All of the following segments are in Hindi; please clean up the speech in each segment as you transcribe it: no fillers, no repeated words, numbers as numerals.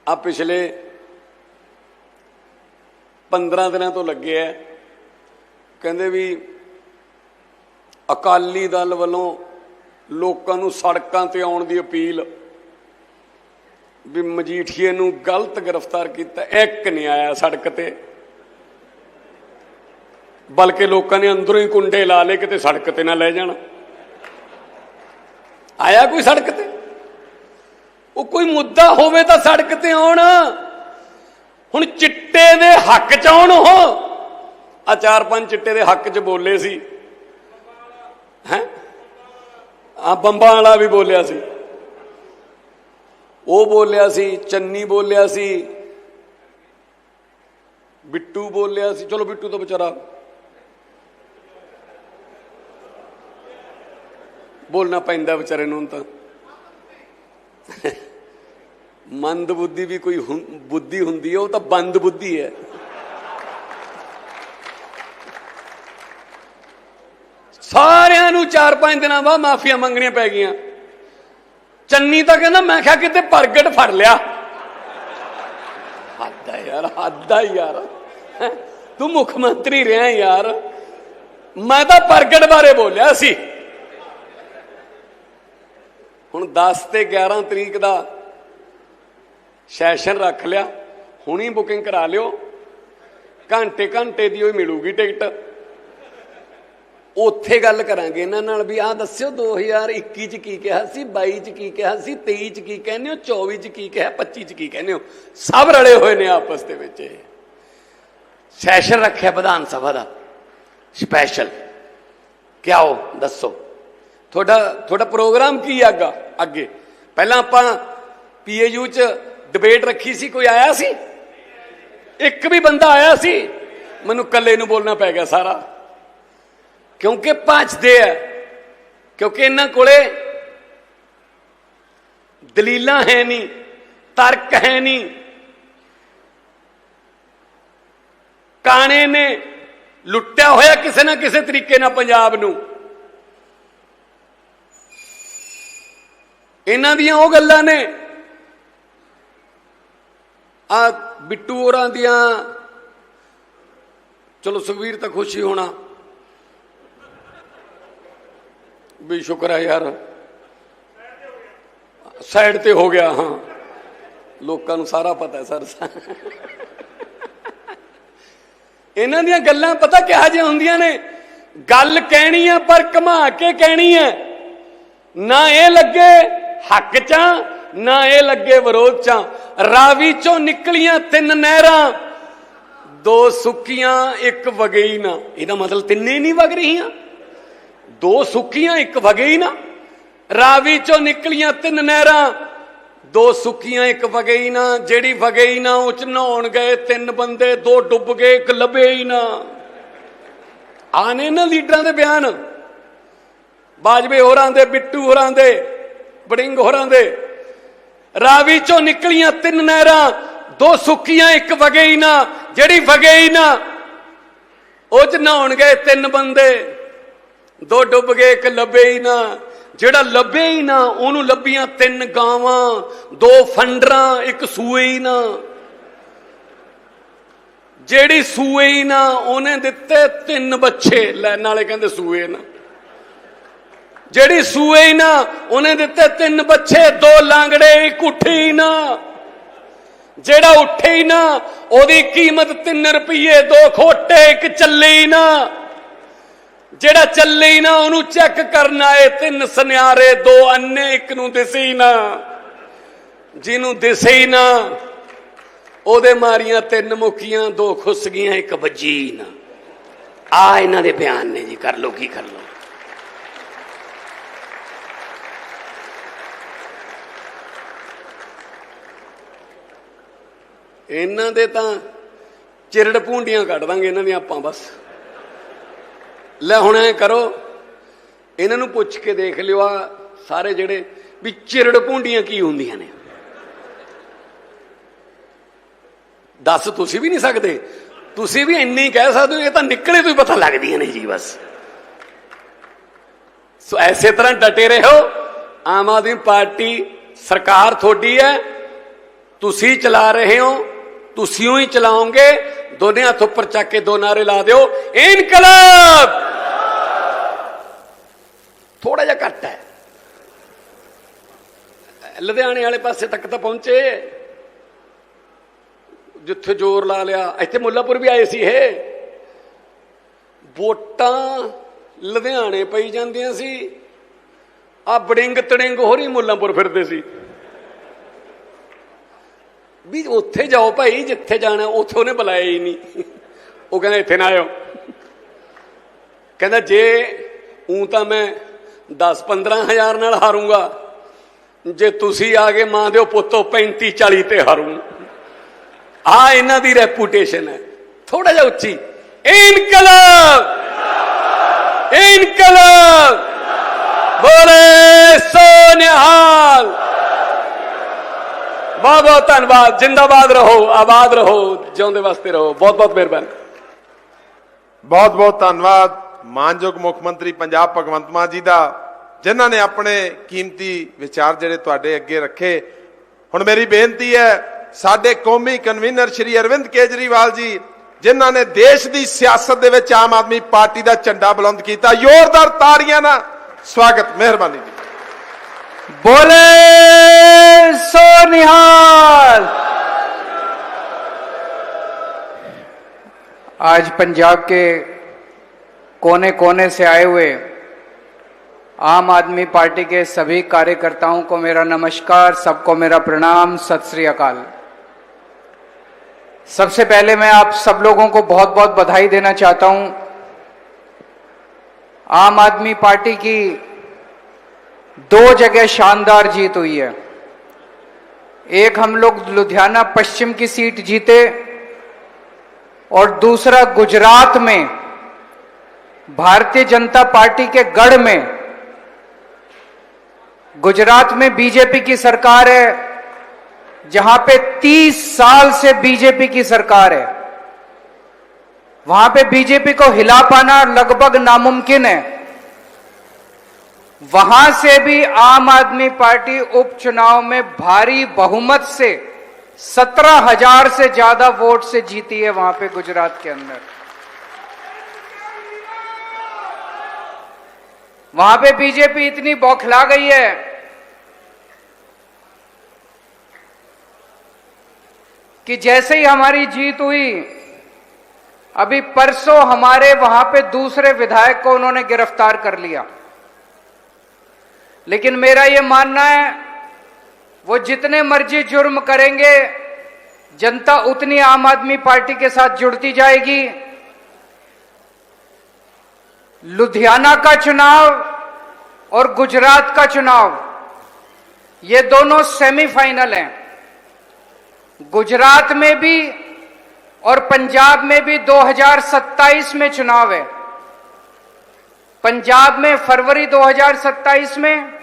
आ पिछले 15 दिनों तो लगे है, कहते भी अकाली दल वालों लोगों नूं सड़कों ते आउण दी अपील भी मजीठीए नूं गलत गिरफ्तार किया। एक नहीं आया सड़क ते, बल्कि लोगों ने अंदरों ही कुंडे ला ले किते सड़क ते ना ले जाना। आया कोई सड़क ते? वो कोई मुद्दा होवे तां सड़क ते आउण। हुण चिट्टे दे हक च आउण। हो आ 4-5 चिट्टे दे हक च बोले सी हैं, बंबा वाला भी बोलिया सी, वो बोलिया सी, चन्नी बोलिया सी, बिट्टू बोलिया सी। चलो बिट्टू तो बेचारा बोलना पैंदा बेचारे नूं तां। मंद बुद्धि भी कोई बुद्धि हुंदी है, वो तो बंद बुद्धि है। सारियां नूं 4-5 दिनों बाद माफिया मंगनियां पै गईयां। चन्नी तो कहना मैं क्या किते प्रगट फड़ लिया। हद है यार, हद है यार, तू मुख्यमंत्री रहा यार। मैं तो प्रगट बारे बोलिया सी। हुण 10 ते 11 तरीक का सैशन रख लिया, हुणी बुकिंग करा लियो, घंटे घंटे दी मिलूगी टिकट। उत्थे गल करांगे इन्हां नाल भी आ दस्सिओ 2021 च की कहा सी, 22 च की कहा सी, 23 च की कहने हो, 24 च की कहा, 25 च की कहने हो। सब रले हुए ने आपस दे विच। सैशन रखिया विधान सभा दा स्पैशल। क्या हो दसो थोड़ा प्रोग्राम की आगा अगे? पहला आपां PAU च डिबेट रखी सी, कोई आया सी? एक भी बंदा आया सी? मैनू कल्ले नू बोलना पै गया सारा, क्योंकि भजदे है, क्योंकि इन्हां कोले दलीलां है नहीं, तर्क है नहीं। काणे ने लुट्टिया होया किसी ना किसी तरीके नाल पंजाब नूं। इन्हां दियां ओह गल्लां ने, आ बिट्टू होरां दियां, चलो सुखवीर तो खुश ही होना भी, शुक्र है यार साइड ते हो गया। हाँ लोगों को सारा पता है सर। इन्हां दियां गल्लां पता क्या जिहियां हुंदियां ने, गल कहनी है पर घुमा के कहनी है। ना ये लगे हक चा, ना ये लगे विरोध चा। रावी चों निकलियां 3 नहरां, 2 सुक्कियां 1 वगई ना। इहदा मतलब 3 नहीं वग रहीआं, 2 सुक्कियां 1 वगई ना। रावी चों निकलियां 3 नहरां, 2 सुक्कियां 1 वगई ना। जेड़ी वगई ना उच नहाउण गए 3 बंदे, 2 डुब गए 1 लभे ही ना। आने ना लीडरां दे बयान, बाजवे होरां दे, बिट्टू होरां दे, बड़िंग होरां दे। रावी चों निकलियां 3 नहरां, 2 सुक्कियां 1 वगई ना। जेड़ी वगई ना उच नहाउण गए 3 बंदे, 2 डुब गए 1 लभे ही ना। जेड़ा लभे ही ना ओनू लभियां 3 गावां, 2 फंडरां 1 सूए ही ना। जेड़ी सूए ही ना उन्हें दिते 3 बच्चे, नाले कहंदे सूए ना। जेड़ी सूए ही ना उन्हें दिते 3 बच्चे, 2 लांगड़े 1 उठे ही ना। जेड़ा उठे ही ना ओदी कीमत 3 रुपये, 2 खोटे 1 चले ही ना। जेड़ा चले ही ना उन्होंने चेक करना है 3 सुनियारे, 2 अन्ने 1 नूं दिसे ही ना। जिन्हों दिसे ही ना ओदे मारियां 3 मुखियां, 2 खुस गईयां 1 बजी ही ना। आ इन्हां दे बयान ने जी, कर लो की कर लो। इन्हां दे तां चिरड़ भूंडियां कढ़ दांगे इन्हां दियां आपां बस। ले हुण ऐ करो, इन्हां नूं पुछ के देख लियो आ सारे जेड़े भी चिरड़ भूंडियां की हुंदियां ने। दस तुसीं भी नहीं सकदे, तुसीं भी इन्नी कह सकदे हो, ये तां निकले तो ही पता लगदियां ने जी बस। सो ऐसे तरह डटे रहो। आम आदमी पार्टी सरकार थोड़ी है, तुसी चला रहे हो, तुसियों ही चलाओगे। दोने हाथ ऊपर चक के दो नारे ला दो, इनकलाब। थोड़ा जा घट है, लुधियाने वाले पासे तक तो पहुंचे, जिथे जोर ला लिया। इत्थे मुल्लापुर भी आए सी है, वोटां लुधियाने पई जांदियां सी, आ बड़िंग तड़िंग हो रही मुल्लापुर फिरदे सी भी उत्थे जाओ भाई, जिथे जाना। उत्थे उन्हें बुलाया ही नहीं, वो कहना इत्थे ना आयो। कहना जे ऊं तां मैं 10-15 हज़ार नाल हारूंगा, जे तुसी आ गए मां दे पुत्तो 35-40 ते हारूं। आ इन्हां दी रेपूटेशन है। थोड़ा जा उच्ची, इनकलाब, इनकलाब, बोले सो निहाल। बहुत बहुत धन्यवाद। जिंदाबाद रहो, आबाद रहो, जिउंदे वास्ते रहो। बहुत बहुत मेहरबानी। बहुत बहुत धन्यवाद मानयोग मुख मंत्री पंजाब भगवंत मान जी का, जिन्हों ने अपने कीमती विचार जिहड़े तुहाडे अगे रखे। हुण मेरी बेनती है साडे कौमी कन्वीनर श्री अरविंद केजरीवाल जी, जिन्हों ने देश की सियासत दे विच आम आदमी पार्टी का झंडा बुलंद किया, जोरदार ताड़ियां नाल स्वागत। मेहरबानी जी। बोले सो निहाल। आज पंजाब के कोने कोने से आए हुए आम आदमी पार्टी के सभी कार्यकर्ताओं को मेरा नमस्कार, सबको मेरा प्रणाम, सत श्री अकाल। सबसे पहले मैं आप सब लोगों को बहुत बहुत बधाई देना चाहता हूं। आम आदमी पार्टी की 2 जगह शानदार जीत हुई है। एक हम लोग लुधियाना पश्चिम की सीट जीते और दूसरा गुजरात में भारतीय जनता पार्टी के गढ़ में, गुजरात में बीजेपी की सरकार है, जहां पे 30 साल से बीजेपी की सरकार है। वहां पे बीजेपी को हिला पाना लगभग नामुमकिन है। वहां से भी आम आदमी पार्टी उपचुनाव में भारी बहुमत से 17,000 से ज्यादा वोट से जीती है वहां पे गुजरात के अंदर। वहां पे बीजेपी इतनी बौखला गई है कि जैसे ही हमारी जीत हुई, अभी परसों हमारे वहां पे दूसरे विधायक को उन्होंने गिरफ्तार कर लिया। लेकिन मेरा यह मानना है वो जितने मर्जी जुर्म करेंगे, जनता उतनी आम आदमी पार्टी के साथ जुड़ती जाएगी। लुधियाना का चुनाव और गुजरात का चुनाव, ये दोनों सेमीफाइनल हैं। गुजरात में भी और पंजाब में भी 2027 में चुनाव है। पंजाब में फरवरी 2027 में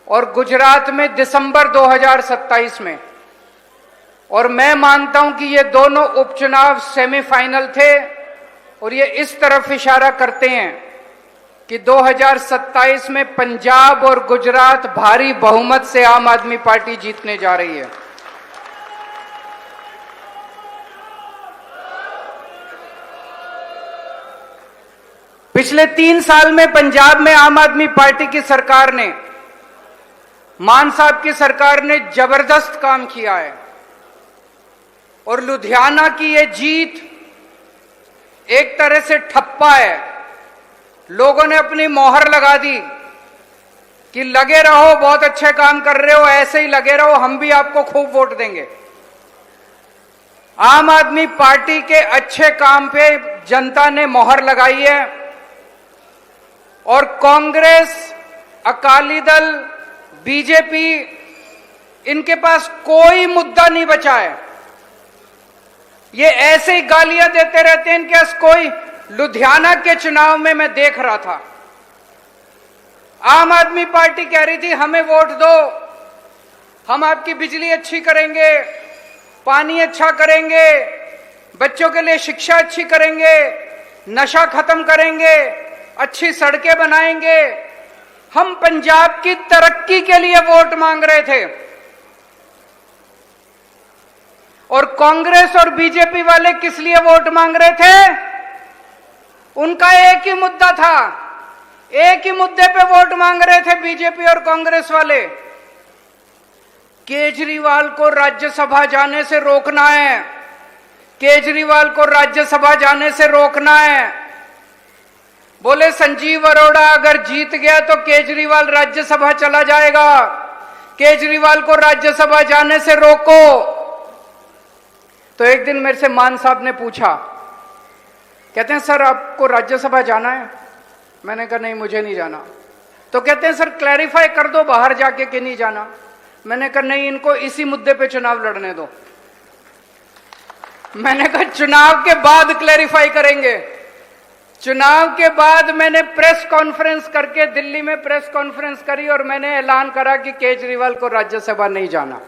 और गुजरात में दिसंबर 2027 में। और मैं मानता हूं कि ये दोनों उपचुनाव सेमीफाइनल थे और ये इस तरफ इशारा करते हैं कि 2027 में पंजाब और गुजरात भारी बहुमत से आम आदमी पार्टी जीतने जा रही है। पिछले 3 साल में पंजाब में आम आदमी पार्टी की सरकार ने, मान साहब की सरकार ने जबरदस्त काम किया है। और लुधियाना की ये जीत एक तरह से ठप्पा है। लोगों ने अपनी मोहर लगा दी कि लगे रहो, बहुत अच्छे काम कर रहे हो, ऐसे ही लगे रहो, हम भी आपको खूब वोट देंगे। आम आदमी पार्टी के अच्छे काम पे जनता ने मोहर लगाई है और कांग्रेस, अकाली दल, बीजेपी, इनके पास कोई मुद्दा नहीं बचा है। ये ऐसे ही गालियां देते रहते हैं। इनके पास कोई, लुधियाना के चुनाव में मैं देख रहा था, आम आदमी पार्टी कह रही थी हमें वोट दो, हम आपकी बिजली अच्छी करेंगे, पानी अच्छा करेंगे, बच्चों के लिए शिक्षा अच्छी करेंगे, नशा खत्म करेंगे, अच्छी सड़कें बनाएंगे। हम पंजाब की तरक्की के लिए वोट मांग रहे थे। और कांग्रेस और बीजेपी वाले किस लिए वोट मांग रहे थे? उनका एक ही मुद्दा था, एक ही मुद्दे पे वोट मांग रहे थे बीजेपी और कांग्रेस वाले। केजरीवाल को राज्यसभा जाने से रोकना है, केजरीवाल को राज्यसभा जाने से रोकना है। बोले संजीव अरोड़ा अगर जीत गया तो केजरीवाल राज्यसभा चला जाएगा, केजरीवाल को राज्यसभा जाने से रोको। तो एक दिन मेरे से मान साहब ने पूछा, कहते हैं सर आपको राज्यसभा जाना है? मैंने कहा नहीं मुझे नहीं जाना। तो कहते हैं सर क्लैरिफाई कर दो बाहर जाके कि नहीं जाना। मैंने कहा नहीं, इनको इसी मुद्दे पे चुनाव लड़ने दो। मैंने कहा चुनाव के बाद क्लैरिफाई करेंगे। चुनाव के बाद मैंने प्रेस कॉन्फ्रेंस करके दिल्ली में प्रेस कॉन्फ्रेंस करी और मैंने ऐलान करा कि केजरीवाल को राज्यसभा नहीं जाना।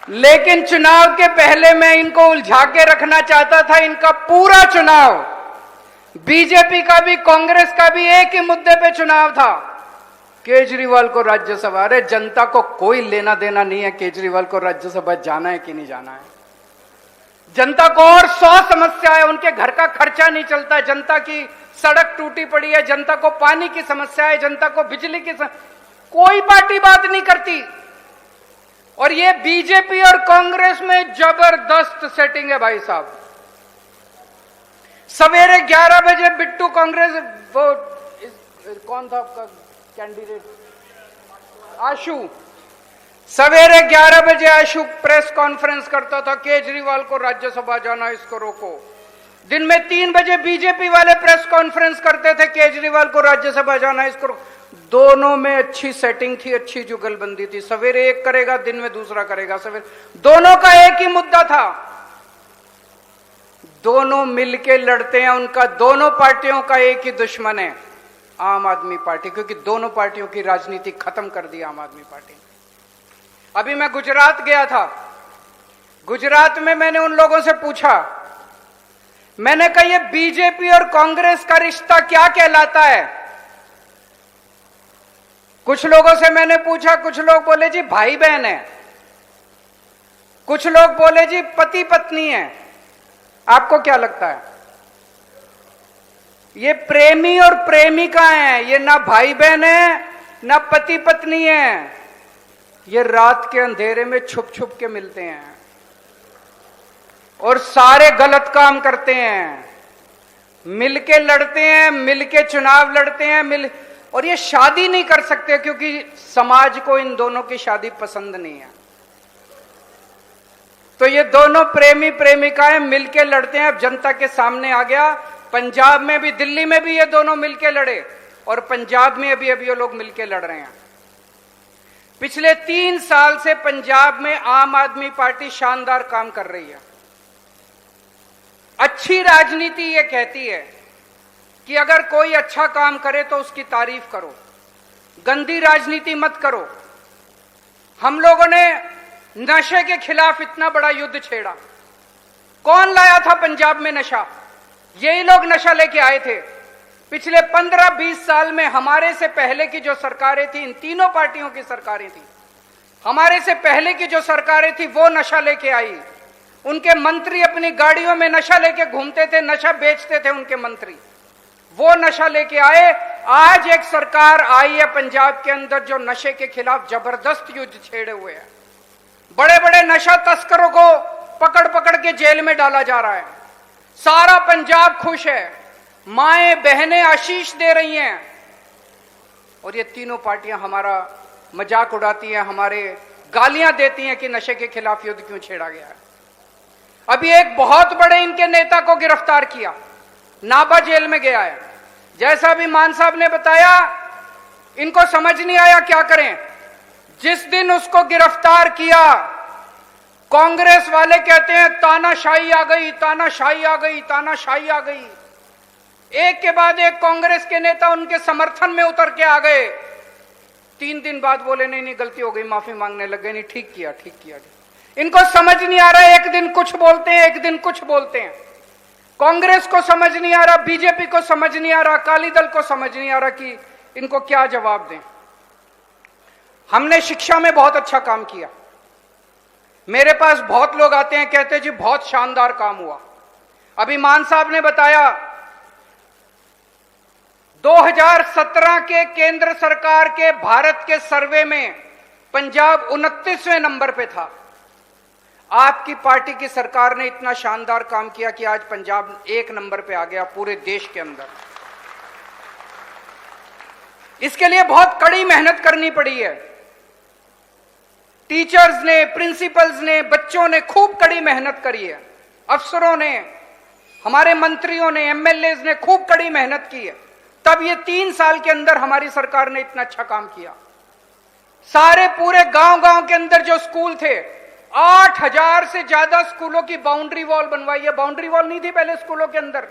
लेकिन चुनाव के पहले मैं इनको उलझा के रखना चाहता था। इनका पूरा चुनाव, बीजेपी का भी कांग्रेस का भी, एक ही मुद्दे पे चुनाव था, केजरीवाल को राज्यसभा। अरे जनता को कोई लेना देना नहीं है केजरीवाल को राज्यसभा जाना है कि नहीं जाना है। जनता को और 100 समस्या है, उनके घर का खर्चा नहीं चलता, जनता की सड़क टूटी पड़ी है, जनता को पानी की समस्या है, जनता को बिजली की कोई पार्टी बात नहीं करती। और ये बीजेपी और कांग्रेस में जबरदस्त सेटिंग है भाई साहब। सवेरे 11 बजे बिट्टू कांग्रेस, वो कौन था आपका कैंडिडेट, आशु, सवेरे 11 बजे आशु प्रेस कॉन्फ्रेंस करता था केजरीवाल को राज्यसभा जाना, इसको रोको। दिन में 3 बजे बीजेपी वाले प्रेस कॉन्फ्रेंस करते थे केजरीवाल को राज्यसभा जाना, इसको रोको। दोनों में अच्छी सेटिंग थी, अच्छी जुगलबंदी थी। सवेरे एक करेगा, दिन में दूसरा करेगा। सवेरे दोनों का एक ही मुद्दा था, दोनों मिलके लड़ते हैं। उनका दोनों पार्टियों का एक ही दुश्मन है, आम आदमी पार्टी, क्योंकि दोनों पार्टियों की राजनीति खत्म कर दी आम आदमी पार्टी। अभी मैं गुजरात गया था, गुजरात में मैंने उन लोगों से पूछा, मैंने कहा ये बीजेपी और कांग्रेस का रिश्ता क्या कहलाता है? कुछ लोगों से मैंने पूछा, कुछ लोग बोले जी भाई बहन है, कुछ लोग बोले जी पति पत्नी है। आपको क्या लगता है? ये प्रेमी और प्रेमिका हैं, ये ना भाई बहन है ना पति पत्नी है। ये रात के अंधेरे में छुप छुप के मिलते हैं और सारे गलत काम करते हैं, मिलके लड़ते हैं, मिलके चुनाव लड़ते हैं, और ये शादी नहीं कर सकते क्योंकि समाज को इन दोनों की शादी पसंद नहीं है। तो ये दोनों प्रेमी प्रेमिकाएं मिलके लड़ते हैं। अब जनता के सामने आ गया, पंजाब में भी, दिल्ली में भी ये दोनों मिलके लड़े और पंजाब में अभी ये लोग मिलके लड़ रहे हैं। पिछले 3 साल से पंजाब में आम आदमी पार्टी शानदार काम कर रही है। अच्छी राजनीति ये कहती है कि अगर कोई अच्छा काम करे तो उसकी तारीफ करो, गंदी राजनीति मत करो। हम लोगों ने नशे के खिलाफ इतना बड़ा युद्ध छेड़ा। कौन लाया था पंजाब में नशा? यही लोग नशा लेके आए थे। पिछले 15-20 साल में हमारे से पहले की जो सरकारें थी, इन तीनों पार्टियों की सरकारें थी, हमारे से पहले की जो सरकारें थी वो नशा लेके आई। उनके मंत्री अपनी गाड़ियों में नशा लेके घूमते थे, नशा बेचते थे उनके मंत्री, वो नशा लेके आए। आज एक सरकार आई है पंजाब के अंदर जो नशे के खिलाफ जबरदस्त युद्ध छेड़े हुए है। बड़े बड़े नशा तस्करों को पकड़ पकड़ के जेल में डाला जा रहा है। सारा पंजाब खुश है, माएं बहनें आशीष दे रही हैं। और ये तीनों पार्टियां हमारा मजाक उड़ाती हैं, हमारे गालियां देती हैं कि नशे के खिलाफ युद्ध क्यों छेड़ा गया है। अभी एक बहुत बड़े इनके नेता को गिरफ्तार किया, नाभा जेल में गया है। जैसा भी मान साहब ने बताया, इनको समझ नहीं आया क्या करें। जिस दिन उसको गिरफ्तार किया, कांग्रेस वाले कहते हैं तानाशाही आ गई, तानाशाही आ गई, तानाशाही आ गई। एक के बाद एक कांग्रेस के नेता उनके समर्थन में उतर के आ गए। 3 दिन बाद बोले नहीं नहीं गलती हो गई, माफी मांगने लग गए, नहीं ठीक किया ठीक किया। इनको समझ नहीं आ रहा, एक दिन कुछ बोलते हैं एक दिन कुछ बोलते हैं। कांग्रेस को समझ नहीं आ रहा, बीजेपी को समझ नहीं आ रहा, अकाली दल को समझ नहीं आ रहा कि इनको क्या जवाब दें। हमने शिक्षा में बहुत अच्छा काम किया। मेरे पास बहुत लोग आते हैं, कहते हैं जी बहुत शानदार काम हुआ। अभी मान साहब ने बताया 2017 के केंद्र सरकार के भारत के सर्वे में पंजाब 29वें नंबर पे था। आपकी पार्टी की सरकार ने इतना शानदार काम किया कि आज पंजाब 1 नंबर पे आ गया पूरे देश के अंदर। इसके लिए बहुत कड़ी मेहनत करनी पड़ी है। टीचर्स ने, प्रिंसिपल्स ने, बच्चों ने खूब कड़ी मेहनत करी है। अफसरों ने, हमारे मंत्रियों ने, एमएलए ने खूब कड़ी मेहनत की है। तब ये 3 साल के अंदर हमारी सरकार ने इतना अच्छा काम किया। सारे पूरे गांव-गांव के अंदर जो स्कूल थे, 8000 से ज्यादा स्कूलों की बाउंड्री वॉल बनवाई है। बाउंड्री वॉल नहीं थी पहले स्कूलों के अंदर,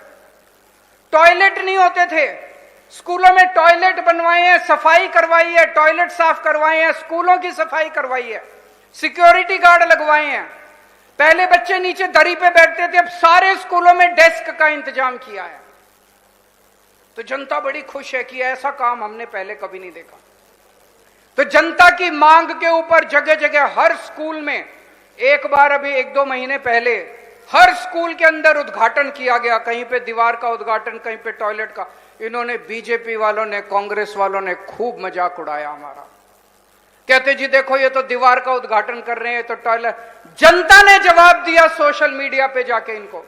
टॉयलेट नहीं होते थे, स्कूलों में टॉयलेट बनवाए हैं, सफाई करवाई है, टॉयलेट साफ करवाए हैं, स्कूलों की सफाई करवाई है, सिक्योरिटी गार्ड लगवाए हैं। पहले बच्चे नीचे दरी पे बैठते थे, अब सारे स्कूलों में डेस्क का इंतजाम किया है। तो जनता बड़ी खुश है कि ऐसा काम हमने पहले कभी नहीं देखा। तो जनता की मांग के ऊपर जगह जगह हर स्कूल में, एक बार अभी 1-2 महीने पहले हर स्कूल के अंदर उद्घाटन किया गया। कहीं पे दीवार का उद्घाटन, कहीं पे टॉयलेट का। इन्होंने, बीजेपी वालों ने, कांग्रेस वालों ने खूब मजाक उड़ाया हमारा। कहते जी देखो ये तो दीवार का उद्घाटन कर रहे हैं, तो टॉयलेट। जनता ने जवाब दिया सोशल मीडिया पे जाके इनको।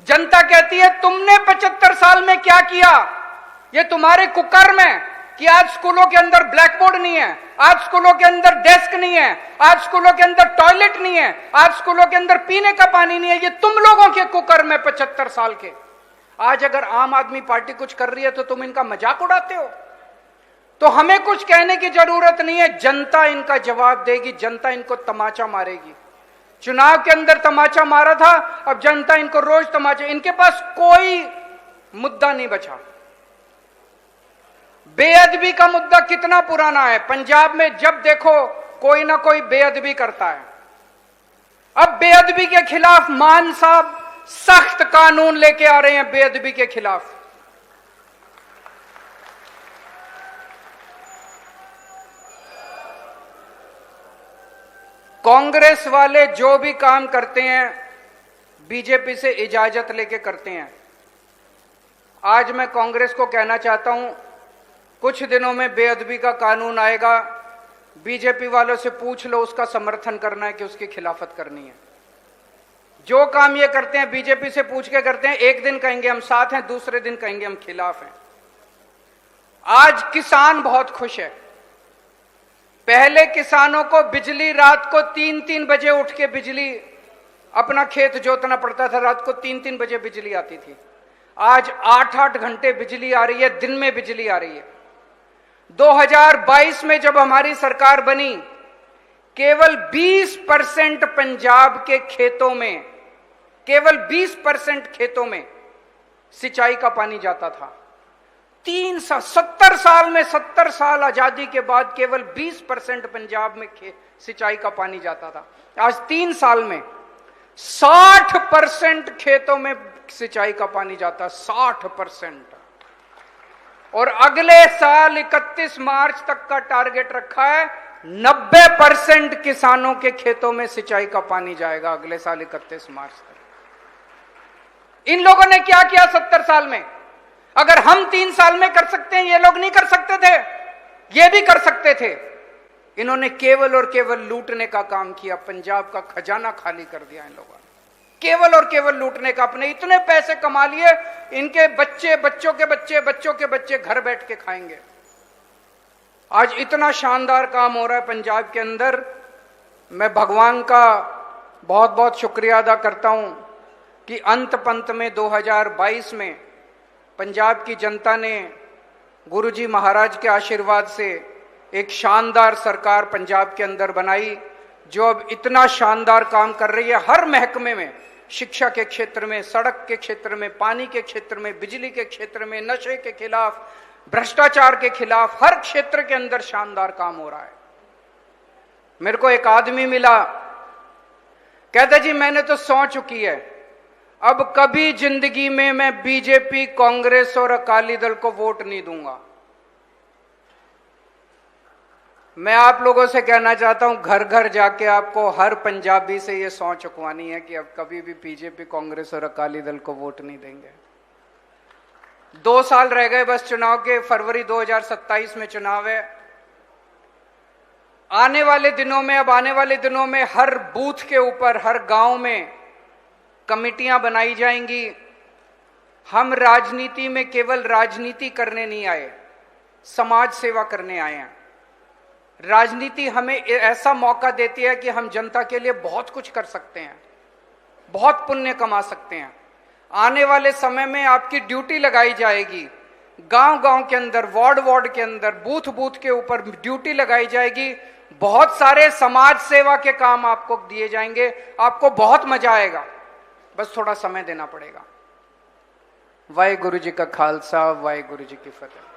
जनता कहती है तुमने 75 साल में क्या किया? ये तुम्हारे कुकर्म है कि आज स्कूलों के अंदर ब्लैक बोर्ड नहीं है, आज स्कूलों के अंदर डेस्क नहीं है, आज स्कूलों के अंदर टॉयलेट नहीं है, आज स्कूलों के अंदर पीने का पानी नहीं है। ये तुम लोगों के कुकर्म है 75 साल के। आज अगर आम आदमी पार्टी कुछ कर रही है तो तुम इनका मजाक उड़ाते हो। तो हमें कुछ कहने की जरूरत नहीं है, जनता इनका जवाब देगी, जनता इनको तमाचा मारेगी। चुनाव के अंदर तमाचा मारा था, अब जनता इनको रोज तमाचा। इनके पास कोई मुद्दा नहीं बचा। बेअदबी का मुद्दा कितना पुराना है, पंजाब में जब देखो कोई ना कोई बेअदबी करता है। अब बेअदबी के खिलाफ मान साहब सख्त कानून लेके आ रहे हैं बेअदबी के खिलाफ। कांग्रेस वाले जो भी काम करते हैं बीजेपी से इजाजत लेके करते हैं। आज मैं कांग्रेस को कहना चाहता हूं, कुछ दिनों में बेअदबी का कानून आएगा, बीजेपी वालों से पूछ लो उसका समर्थन करना है कि उसकी खिलाफत करनी है। जो काम ये करते हैं बीजेपी से पूछ के करते हैं। एक दिन कहेंगे हम साथ हैं, दूसरे दिन कहेंगे हम खिलाफ हैं। आज किसान बहुत खुश है। पहले किसानों को बिजली रात को 3-3 बजे उठ के बिजली, अपना खेत जोतना पड़ता था, रात को 3-3 बजे बिजली आती थी। आज 8-8 घंटे बिजली आ रही है, दिन में बिजली आ रही है। 2022 में जब हमारी सरकार बनी, केवल 20% पंजाब के खेतों में, केवल 20% खेतों में सिंचाई का पानी जाता था। 70 साल में, 70 साल आजादी के बाद केवल 20% पंजाब में सिंचाई का पानी जाता था। आज 3 साल में 60% खेतों में सिंचाई का पानी जाता है, 60%। और अगले साल 31 मार्च तक का टारगेट रखा है, 90% किसानों के खेतों में सिंचाई का पानी जाएगा अगले साल 31 मार्च तक। इन लोगों ने क्या किया 70 साल में? अगर हम 3 साल में कर सकते हैं, ये लोग नहीं कर सकते थे? ये भी कर सकते थे। इन्होंने केवल और केवल लूटने का काम किया, पंजाब का खजाना खाली कर दिया इन लोगों ने। केवल और केवल लूटने का। अपने इतने पैसे कमा लिए, इनके बच्चे, बच्चों के बच्चे, बच्चों के बच्चे घर बैठ के खाएंगे। आज इतना शानदार काम हो रहा है पंजाब के अंदर। मैं भगवान का बहुत बहुत शुक्रिया अदा करता हूं कि अंत पंत में 2022 में पंजाब की जनता ने गुरुजी महाराज के आशीर्वाद से एक शानदार सरकार पंजाब के अंदर बनाई, जो अब इतना शानदार काम कर रही है हर महकमे में। शिक्षा के क्षेत्र में, सड़क के क्षेत्र में, पानी के क्षेत्र में, बिजली के क्षेत्र में, नशे के खिलाफ, भ्रष्टाचार के खिलाफ, हर क्षेत्र के अंदर शानदार काम हो रहा है। मेरे को एक आदमी मिला, कहता जी मैंने तो सौं चुकी है, अब कभी जिंदगी में मैं बीजेपी, कांग्रेस और अकाली दल को वोट नहीं दूंगा। मैं आप लोगों से कहना चाहता हूं, घर घर जाके आपको हर पंजाबी से ये सौं चुकवानी है कि अब कभी भी बीजेपी, कांग्रेस और अकाली दल को वोट नहीं देंगे। 2 साल रह गए बस चुनाव के, फरवरी 2027 में चुनाव है। आने वाले दिनों में हर बूथ के ऊपर, हर गांव में कमेटियां बनाई जाएंगी। हम राजनीति में केवल राजनीति करने नहीं आए, समाज सेवा करने आए हैं। राजनीति हमें ऐसा मौका देती है कि हम जनता के लिए बहुत कुछ कर सकते हैं, बहुत पुण्य कमा सकते हैं। आने वाले समय में आपकी ड्यूटी लगाई जाएगी, गांव-गांव के अंदर, वार्ड के अंदर, बूथ के ऊपर ड्यूटी लगाई जाएगी। बहुत सारे समाज सेवा के काम आपको दिए जाएंगे, आपको बहुत मजा आएगा, बस थोड़ा समय देना पड़ेगा। वाहेगुरु जी का खालसा, वाहेगुरु जी की फतेह।